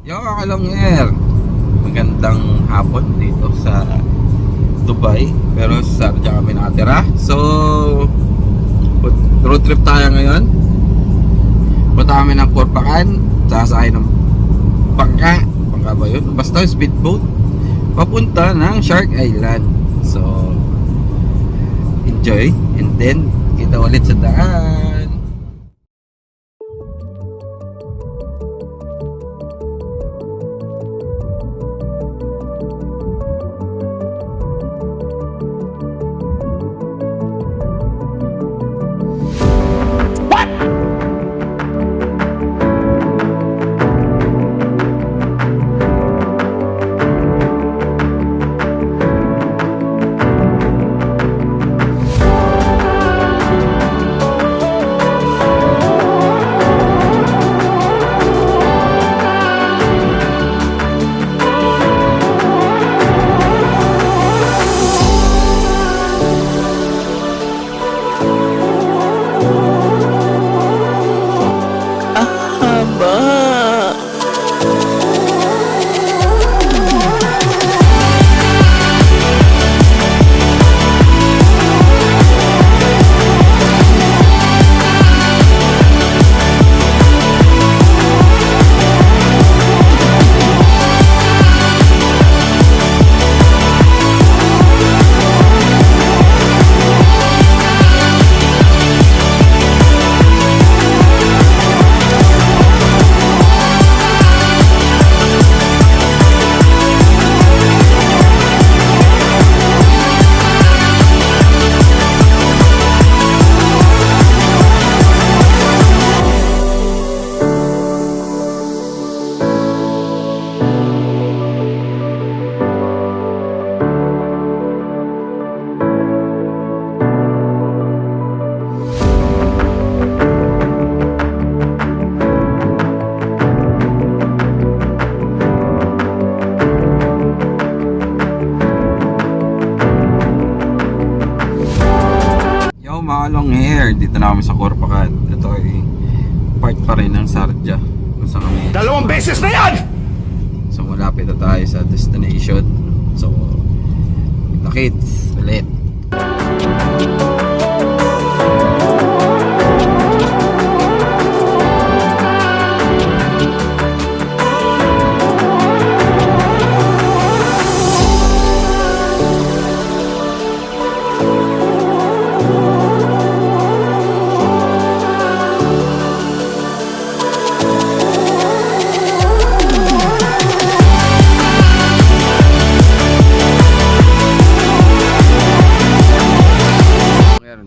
Yo, Kalong Air. Magandang hapon dito sa Dubai. Pero sa Sharjah kami nakatira. So, road trip tayo ngayon. Punta kami ng Khor-Fakkan. Sasakay ng bangka ba yun? Basta speedboat. Papunta ng Shark Island. So, enjoy. And then, kita ulit sa daan. Long hair, dito na kami sa Khor-Fakkan. Ito ay part pa rin ng Sharjah kung saan kami 2 beses na yan! So malapit na tayo sa destination. So kita-kits ulit.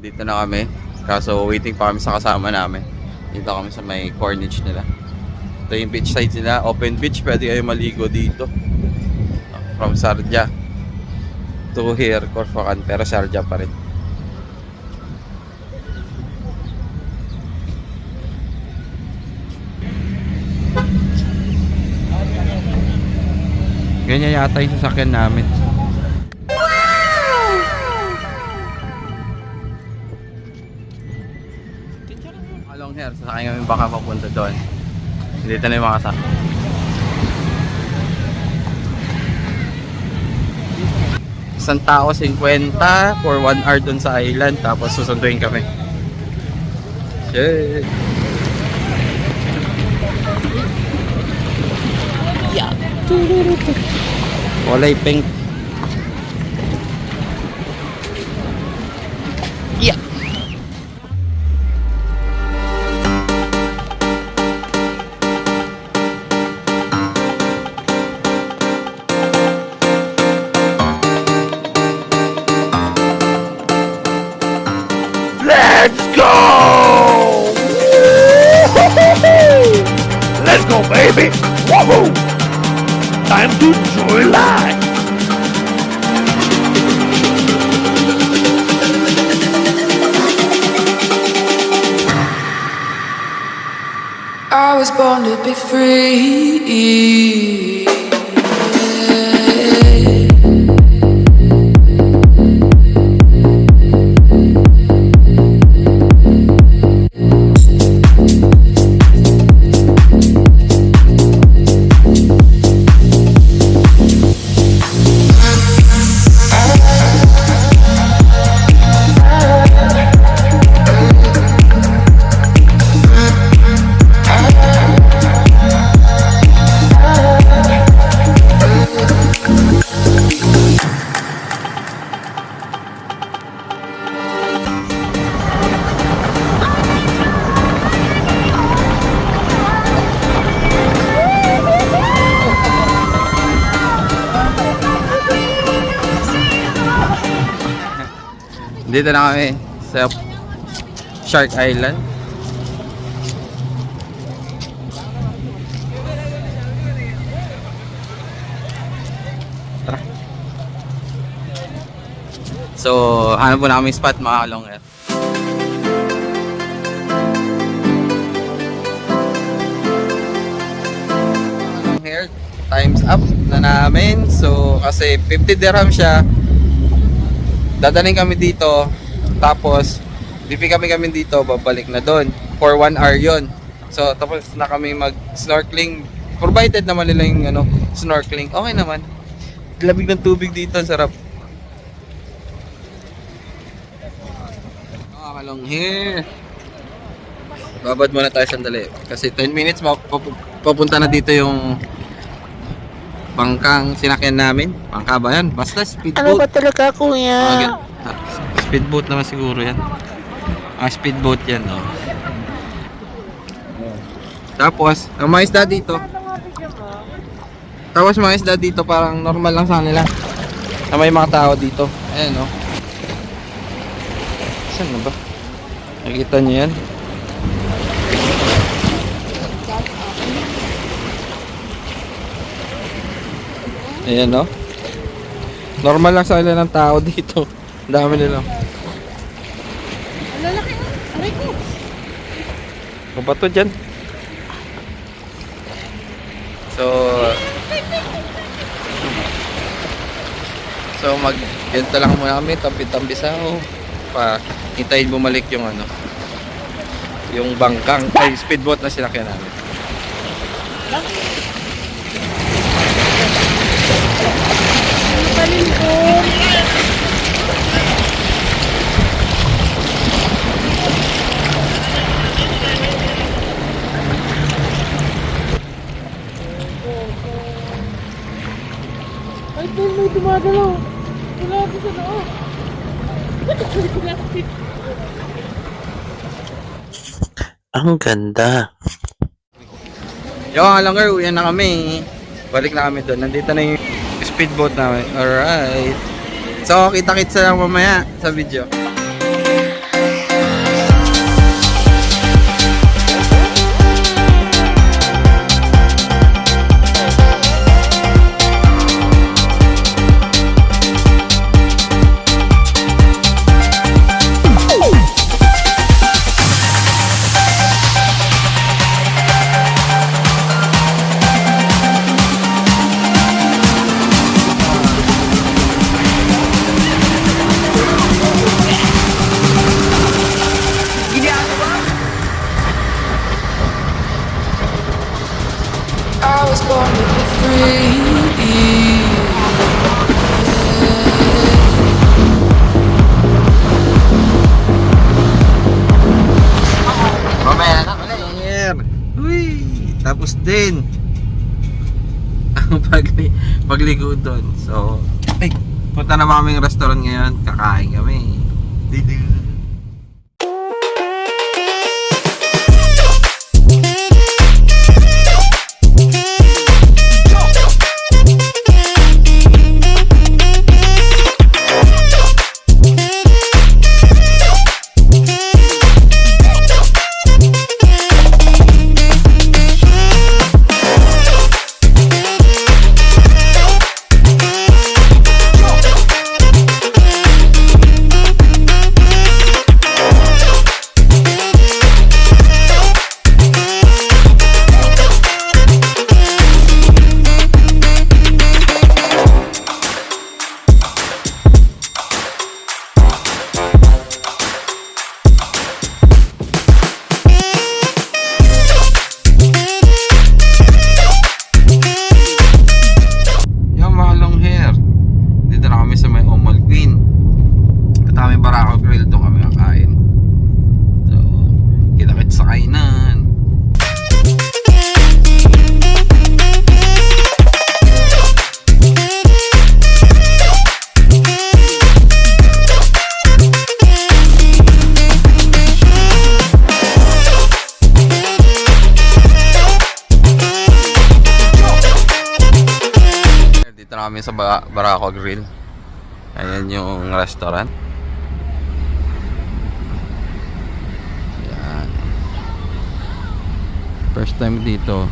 Dito na kami, kaso waiting pa kami sa kasama namin. Dito kami sa may Corniche nila. Ito yung beach side nila, open beach, pwede kayo maligo dito. From Sharjah to here, Khor-Fakkan, pero Sharjah pa rin. Ganyan yata yung sasakyan namin. Long hair, sasakay kami baka papunta doon. Dito na yung mga kasama. Isang tao 50 for 1 hour doon sa island, tapos susunduin kami. Shit. Yeah. Walay pink. Yeah. Let's go! Let's go, baby! Woohoo! Time to enjoy life! I was born to be free. Dito na kami sa Shark Island. Tara. So, hanap po na kami spot mga kalong air. Here, times up na namin. So, kasi 50 dirham siya. Dadaling kami dito. Tapos, kami dito. Babalik na doon. For 1 hour yon. So, tapos na kami mag-snorkeling. Provided naman nila yung snorkeling. Okay naman. Labig ng tubig dito. Sarap. Long here. Babad muna tayo sandali. Kasi 10 minutes papunta na dito yung bangkang sinakyan namin. Bangka ba yan? Basta speedboat. Ano ba talaga, kuya? Speedboat naman siguro yan. Speedboat yan, oh. Tapos, ang mga isda dito. Tapos mga isda dito parang normal lang sa kanila. Na may mga tao dito. Ayan, oh. Saan na ba? Nakikita niyo yan? Ayan, no? Normal lang sa kanila ng tao dito. Ang dami nila. Ang lalaki, aray ko. Ano ba to dyan? So ganito lang muna kami, tampi-tampisaw. Hintayin bumalik yung yung bangkang, ay speedboat na sinakyan namin. Palingkod. Ay, doon may dumadalaw. Wala ako sa loob. Ang ganda. Yung alanger, uyan na kami. Balik na kami doon. Nandito na yung speedboat namin. Alright. So, kita-kits na lang mamaya sa video. I was born to be free. Mamaya na alanger. Uy! Tapos din ang pagligo doon. So, punta na kaming restaurant ngayon. Kakain kami. Didu. Dito na kami sa Barako Grill. Ayan yung restaurant. First time dito.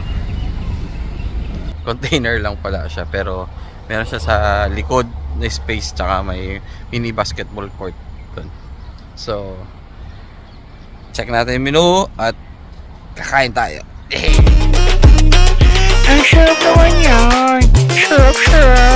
Container lang pala siya, pero meron siya sa likod na space, tsaka may mini basketball court dun. So check natin yung menu at kakain tayo. Ang sarap naman yan. Sarap, sarap.